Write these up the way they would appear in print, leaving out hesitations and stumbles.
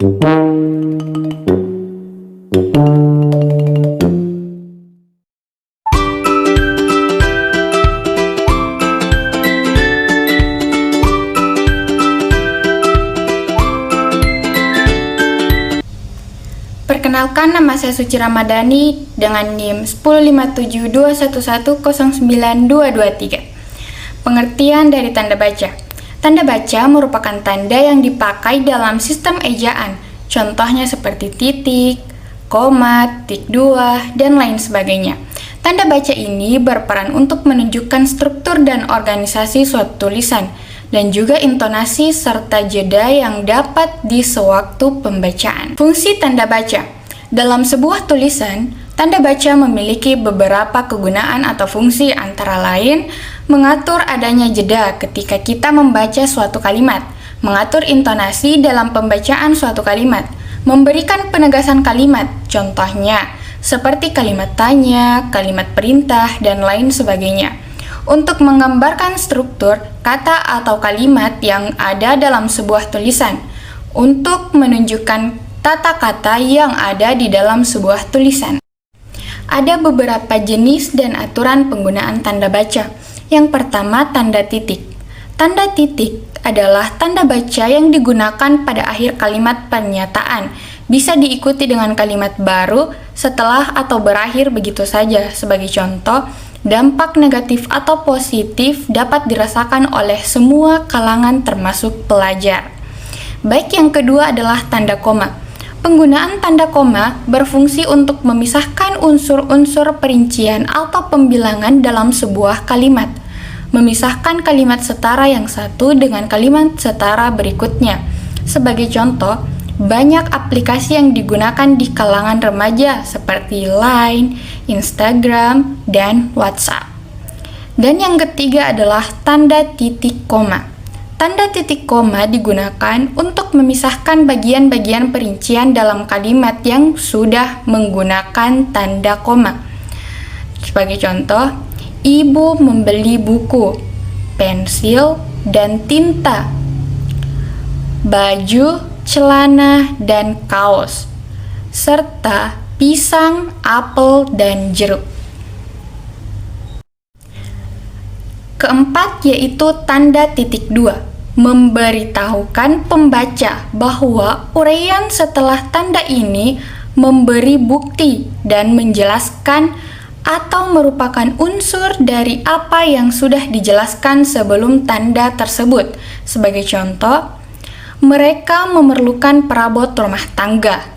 Perkenalkan, nama saya Suci Ramadhani dengan NIM 15721092223. Pengertian dari tanda baca. Tanda baca merupakan tanda yang dipakai dalam sistem ejaan, contohnya seperti titik, koma, tik dua, dan lain sebagainya. Tanda baca ini berperan untuk menunjukkan struktur dan organisasi suatu tulisan, dan juga intonasi serta jeda yang dapat di sewaktu pembacaan. Fungsi tanda baca. Dalam sebuah tulisan, tanda baca memiliki beberapa kegunaan atau fungsi, antara lain mengatur adanya jeda ketika kita membaca suatu kalimat, mengatur intonasi dalam pembacaan suatu kalimat, memberikan penegasan kalimat, contohnya seperti kalimat tanya, kalimat perintah, dan lain sebagainya. Untuk menggambarkan struktur, kata atau kalimat yang ada dalam sebuah tulisan, untuk menunjukkan tata kata yang ada di dalam sebuah tulisan. Ada beberapa jenis dan aturan penggunaan tanda baca. Yang pertama, tanda titik. Tanda titik adalah tanda baca yang digunakan pada akhir kalimat pernyataan. Bisa diikuti dengan kalimat baru setelah atau berakhir begitu saja. Sebagai contoh, dampak negatif atau positif dapat dirasakan oleh semua kalangan termasuk pelajar. Baik, yang kedua adalah tanda koma. Penggunaan tanda koma berfungsi untuk memisahkan unsur-unsur perincian atau pembilangan dalam sebuah kalimat. Memisahkan kalimat setara yang satu dengan kalimat setara berikutnya. Sebagai contoh, banyak aplikasi yang digunakan di kalangan remaja seperti Line, Instagram, dan WhatsApp. Dan yang ketiga adalah tanda titik koma. Tanda titik koma digunakan untuk memisahkan bagian-bagian perincian dalam kalimat yang sudah menggunakan tanda koma. Sebagai contoh, ibu membeli buku, pensil, dan tinta, baju, celana, dan kaos, serta pisang, apel, dan jeruk. Keempat yaitu tanda titik dua, memberitahukan pembaca bahwa uraian setelah tanda ini memberi bukti dan menjelaskan atau merupakan unsur dari apa yang sudah dijelaskan sebelum tanda tersebut. Sebagai contoh, mereka memerlukan perabot rumah tangga.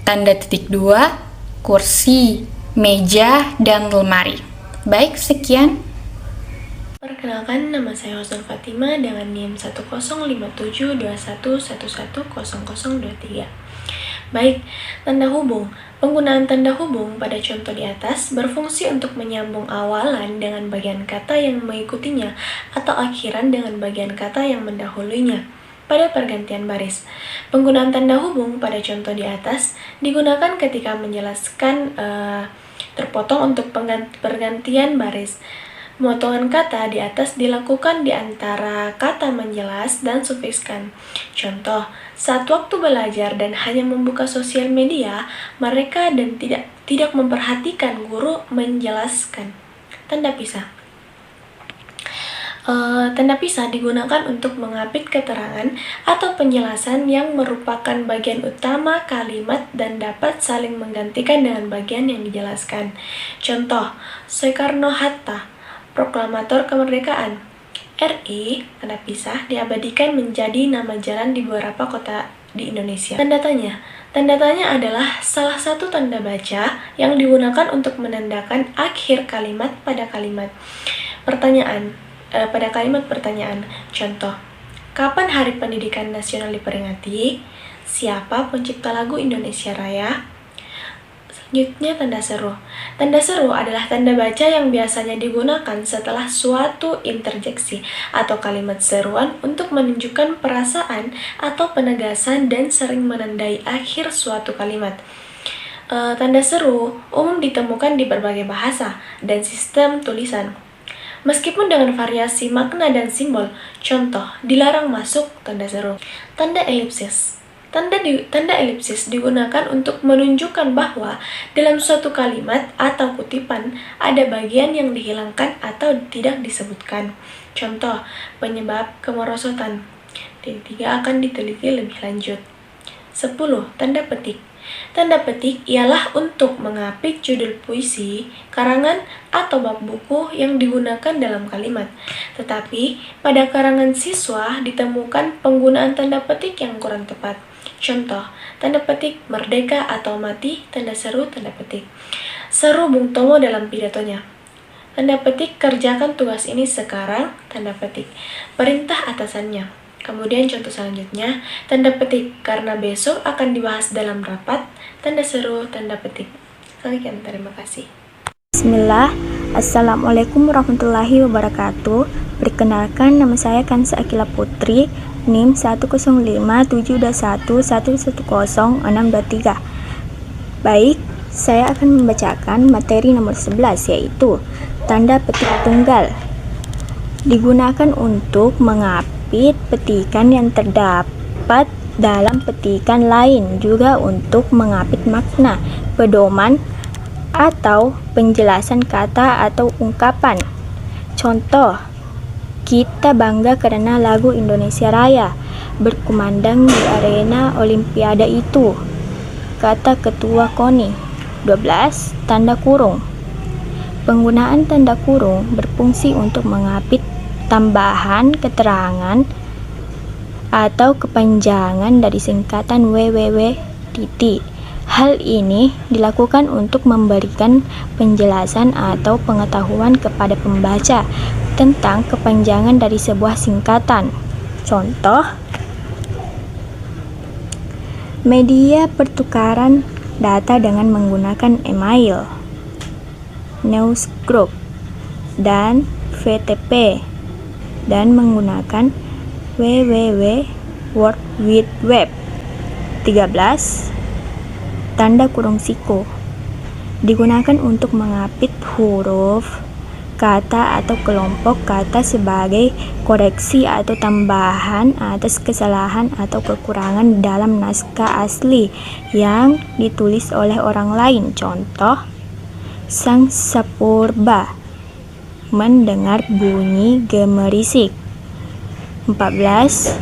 Tanda titik dua, kursi, meja, dan lemari. Baik, sekian. Perkenalkan, nama saya Husnul Fatima dengan NIM 10771110023. Baik, tanda hubung. Penggunaan tanda hubung pada contoh di atas berfungsi untuk menyambung awalan dengan bagian kata yang mengikutinya atau akhiran dengan bagian kata yang mendahulunya pada pergantian baris. Penggunaan tanda hubung pada contoh di atas digunakan ketika menjelaskan terpotong untuk pergantian baris. Pemotongan kata di atas dilakukan di antara kata menjelas dan sufikskan. Contoh, saat waktu belajar dan hanya membuka sosial media, mereka dan tidak memperhatikan guru menjelaskan. Tanda pisah. Tanda pisah digunakan untuk mengapit keterangan atau penjelasan yang merupakan bagian utama kalimat dan dapat saling menggantikan dengan bagian yang dijelaskan. Contoh, Soekarno-Hatta, proklamator kemerdekaan. RI, tanda pisah, diabadikan menjadi nama jalan di beberapa kota di Indonesia. Tanda tanya. Tanda tanya adalah salah satu tanda baca yang digunakan untuk menandakan akhir kalimat pada kalimat pertanyaan. Contoh, kapan Hari Pendidikan Nasional diperingati? Siapa pencipta lagu Indonesia Raya? Selanjutnya, tanda seru. Tanda seru adalah tanda baca yang biasanya digunakan setelah suatu interjeksi atau kalimat seruan untuk menunjukkan perasaan atau penegasan dan sering menandai akhir suatu kalimat. Tanda seru umum ditemukan di berbagai bahasa dan sistem tulisan. meskipun dengan variasi makna dan simbol. Contoh, dilarang masuk, tanda seru. Tanda elipsis. Tanda elipsis digunakan untuk menunjukkan bahwa dalam suatu kalimat atau kutipan ada bagian yang dihilangkan atau tidak disebutkan. Contoh, penyebab kemerosotan. Titik 3 akan diteliti lebih lanjut. 10. Tanda petik. Tanda petik ialah untuk mengapit judul puisi, karangan, atau bab buku yang digunakan dalam kalimat. Tetapi, pada karangan siswa ditemukan penggunaan tanda petik yang kurang tepat. Contoh, tanda petik merdeka atau mati, tanda seru, tanda petik. Seru Bung Tomo dalam pidatonya. Tanda petik kerjakan tugas ini sekarang, tanda petik. Perintah atasannya. Kemudian contoh selanjutnya, tanda petik karena besok akan dibahas dalam rapat, tanda seru, tanda petik. Sekian, terima kasih. Bismillah, Assalamualaikum warahmatullahi wabarakatuh. Perkenalkan, nama saya Kansa Akila Putri, NIM 10572111063. Baik, saya akan membacakan materi nomor 11, yaitu tanda petik tunggal. Digunakan untuk mengapit petikan yang terdapat dalam petikan lain, juga untuk mengapit makna, pedoman, atau penjelasan kata atau ungkapan. Contoh, kita bangga karena lagu Indonesia Raya berkumandang di arena Olimpiade itu, kata Ketua KONI. 12. Tanda kurung. Penggunaan tanda kurung berfungsi untuk mengapit tambahan keterangan atau kepanjangan dari singkatan www. Hal ini dilakukan untuk memberikan penjelasan atau pengetahuan kepada pembaca tentang kepanjangan dari sebuah singkatan. Contoh, media pertukaran data dengan menggunakan email, newsgroup, dan VTP, dan menggunakan www. World Wide Web. 13. Tanda kurung siku. Digunakan untuk mengapit huruf, kata, atau kelompok kata sebagai koreksi atau tambahan atas kesalahan atau kekurangan dalam naskah asli yang ditulis oleh orang lain. Contoh, Sang Sapurba mendengar bunyi gemerisik. 14.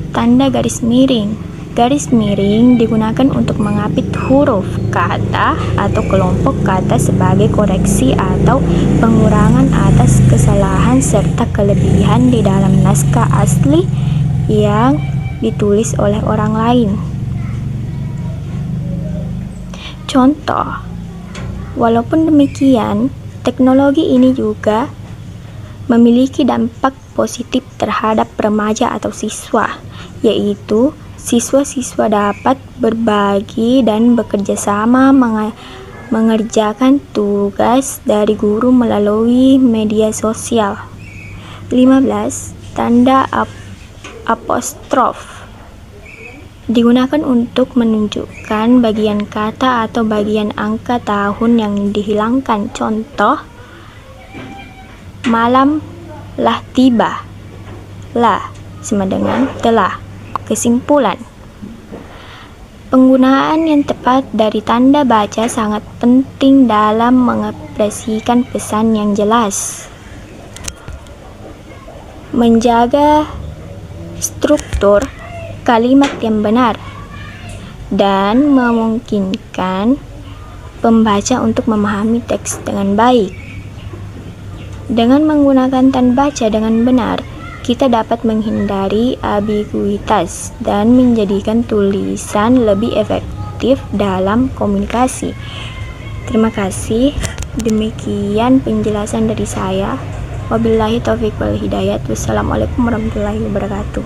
Tanda garis miring. Garis miring digunakan untuk mengapit huruf, kata, atau kelompok kata sebagai koreksi atau pengurangan atas kesalahan serta kelebihan di dalam naskah asli yang ditulis oleh orang lain. Contoh, walaupun demikian, teknologi ini juga memiliki dampak positif terhadap remaja atau siswa, yaitu siswa-siswa dapat berbagi dan bekerja sama mengerjakan tugas dari guru melalui media sosial. 15. Tanda apostrof. Digunakan untuk menunjukkan bagian kata atau bagian angka tahun yang dihilangkan. Contoh, malam lah tiba. Lah sama dengan telah. Kesimpulan, penggunaan yang tepat dari tanda baca sangat penting dalam mengekspresikan pesan yang jelas, menjaga struktur kalimat yang benar, dan memungkinkan pembaca untuk memahami teks dengan baik. Dengan menggunakan tanda baca dengan benar, kita dapat menghindari ambiguitas dan menjadikan tulisan lebih efektif dalam komunikasi. Terima kasih. Demikian penjelasan dari saya. Wabillahi taufiq wal hidayat. Wassalamualaikum warahmatullahi wabarakatuh.